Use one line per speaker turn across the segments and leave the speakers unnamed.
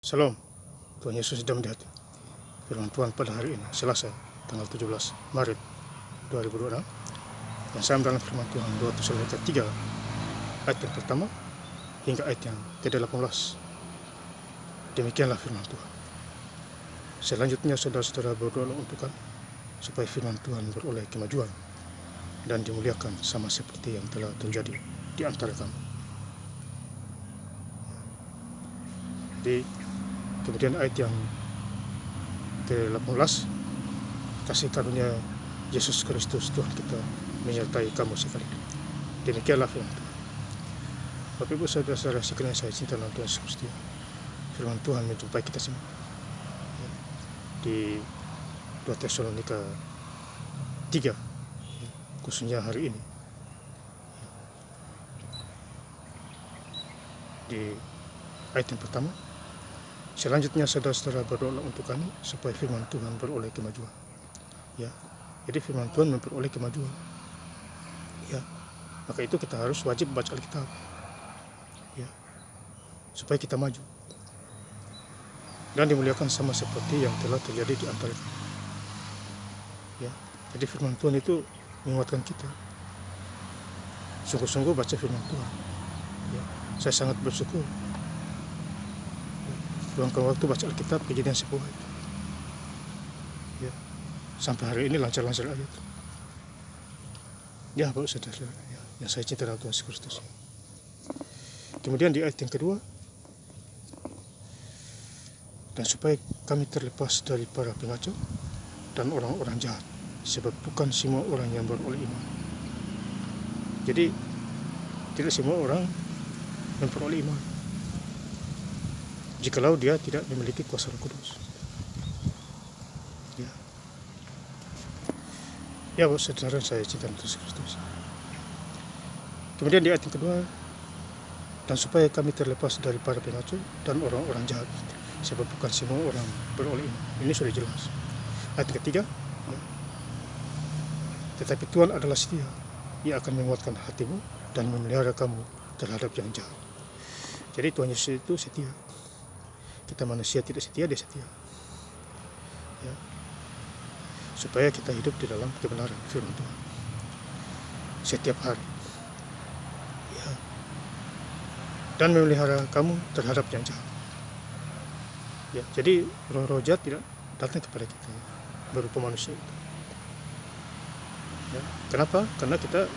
Salam, Tuhan Yesus sedang di hati. Firman Tuhan pada hari ini, Selasa, tanggal 17 Maret 2026. Yang saya dalam firman Tuhan 2 Tesalonika 3, ayat yang pertama hingga ayat yang ke-18. Demikianlah firman Tuhan. Selanjutnya saudara-saudara berdoa untuk kami, supaya firman Tuhan beroleh kemajuan dan dimuliakan sama seperti yang telah terjadi di antara kami. Jadi kemudian ayat yang ke-18, kasih karunia Yesus Kristus Tuhan kita menyertai kamu sekali. Demikianlah firman Tuhan. Bapak Ibu saudara-saudara sekalian saya cinta dalam Tuhan Yesus Kristus, firman Tuhan menjumpai kita semua di 2 Tesalonika 3, khususnya hari ini. Di ayat yang pertama, selanjutnya saudara-saudara berdoa untuk kami supaya firman Tuhan beroleh kemajuan. Ya, jadi firman Tuhan memperoleh kemajuan. Ya, maka itu kita harus wajib baca Alkitab. Ya, supaya kita maju dan dimuliakan sama seperti yang telah terjadi di antara kita. Ya, jadi firman Tuhan itu menguatkan kita. Sungguh-sungguh baca firman Tuhan. Ya, saya sangat bersyukur luangkan waktu baca Alkitab Kejadian 10 itu. Ya, sampai hari ini lancar-lancar aja. Ya, Bapak saudara ya, yang saya cinta dalam Tuhan Yesus Kristus. Kemudian di ayat yang kedua, dan supaya kami terlepas dari para pengacau dan orang-orang jahat, sebab bukan semua orang yang beroleh iman. Jadi tidak semua orang memperoleh iman jikalau dia tidak memiliki kuasa Roh Kudus. Ya, Bapak saudara saya cinta Yesus Kristus. Kemudian di ayat yang kedua, dan supaya kami terlepas dari para pengacau dan orang-orang jahat, sebab bukan semua orang beroleh iman. Ini sudah jelas. Ayat ketiga, ya, tetapi Tuhan adalah setia. Ia akan menguatkan hatimu dan memelihara kamu terhadap yang jahat. Jadi Tuhan Yesus itu setia. Kita manusia tidak setia, dia setia. Ya, supaya kita hidup di dalam kebenaran firman Tuhan setiap hari. Ya, dan memelihara kamu terhadap yang jahat. Ya, jadi roh-roh jahat tidak datang kepada kita berupa manusia itu. Ya, kenapa? Karena kita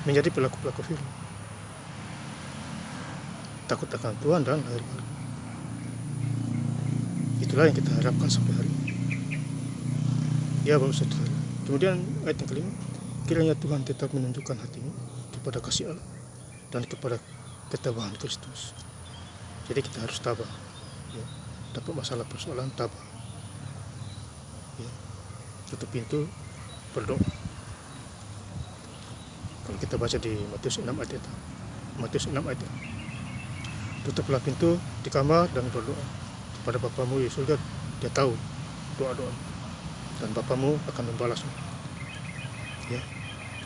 menjadi pelaku-pelaku firman, takut akan Tuhan dan lahir baru. Itulah yang kita harapkan sampai hari ini. Ya, Bapak saudara. Kemudian ayat yang kelima, kiranya Tuhan tetap menunjukkan hatimu kepada kasih Allah dan kepada ketabahan Kristus. Jadi kita harus tabah. Ya, dapat masalah persoalan, tabah. Ya, tutup pintu, berdoa. Kalau kita baca di Matius 6 ayat itu, Matius 6 ayat itu, tutuplah pintu di kamar dan berdoa kepada Bapamu di surga. Dia tahu doa-doa dan Bapamu akan membalasnya. Ya,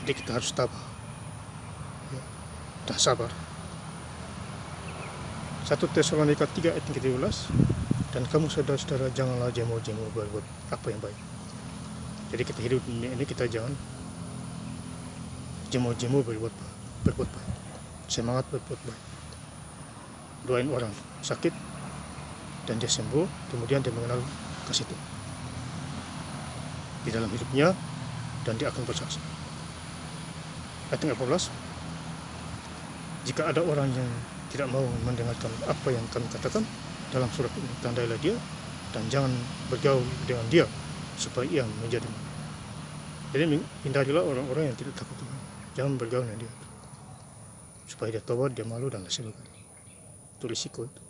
jadi kita harus tabah, ya, dan sabar. 1 Tesalonika 3 ayat 17, dan kamu saudara-saudara janganlah jemu-jemu berbuat apa yang baik. Jadi kita hidup ini kita jangan jemu-jemu berbuat baik. Semangat berbuat baik. Doain orang sakit dan dia sembuh, kemudian dia mengenal kasih Tuhan di dalam hidupnya dan dia akan bersaksi. Ayat 18, jika ada orang yang tidak mau mendengarkan apa yang kami katakan dalam surat ini, tandailah dia dan jangan bergaul dengan dia supaya ia menjadi. Jadi hindarilah orang-orang yang tidak takut Tuhan. Jangan bergaul dengan dia supaya dia tobat, dia malu dan lain sebagainya. Itu risiko itu.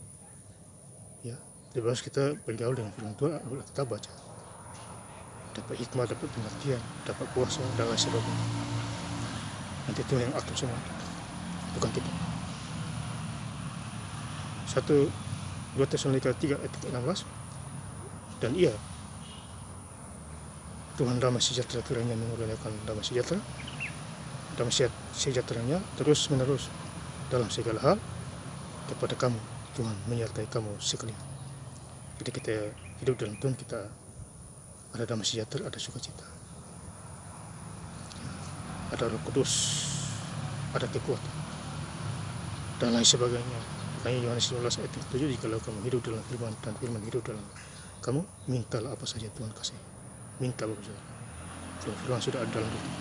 Ya, lebih bagus kita bergaul dengan firman Tuhan, kita baca, dapat hikmah, dapat pengertian, dapat kuasa dan lain sebagainya. Nanti Tuhan yang atur semua, bukan kita. 2 Tesalonika 3 ayat 16, dan ia Tuhan damai sejahtera kiranya mengurniakan damai sejahteranya terus menerus dalam segala hal kepada kamu Tuhan menyertai kamu sekalian. Jadi kita hidup dalam Tuhan, kita ada damai sejahtera, ada sukacita, ada Roh Kudus, ada kekuatan, dan lain sebagainya. Makanya Yohanes 15 ayat 7, jikalau kamu hidup dalam firman dan firman hidup dalam kamu, mintalah apa saja Tuhan kasih. Minta Bapak Saudara. Kalau firman sudah ada dalam diri,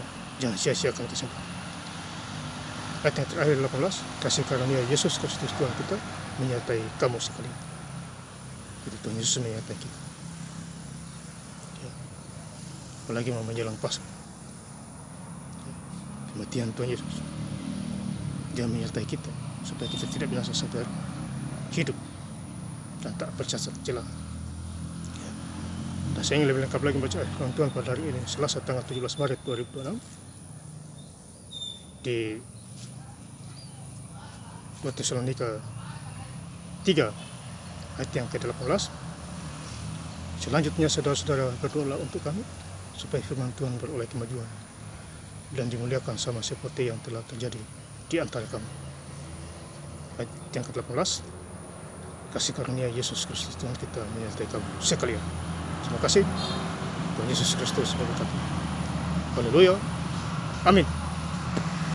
ya, jangan sia-siakan kesempatan. Ayat yang terakhir 18, kasih karunia Yesus Kristus Tuhan kita menyertai kamu sekalian. Jadi Tuhan Yesus menyertai kita. Ya. Apalagi mau menjelang Paskah. Ya. Kematian Tuhan Yesus. Dia menyertai kita supaya kita tidak binasa sampai hidup dan tak bercacat celah. Ya. Dan saya ingin lebih lengkap lagi membaca ayat firman Tuhan pada hari ini, Selasa tanggal 17 Maret 2026 di 2 Tesalonika 3 ayat yang ke-18. Selanjutnya saudara-saudara, berdoalah untuk kami supaya firman Tuhan beroleh kemajuan dan dimuliakan sama seperti yang telah terjadi di antara kamu. Ayat yang ke-18, kasih karunia Yesus Kristus Tuhan kita menyertai kamu sekalian. Terima kasih. Tuhan Yesus Kristus memberkati. Haleluya. Amin.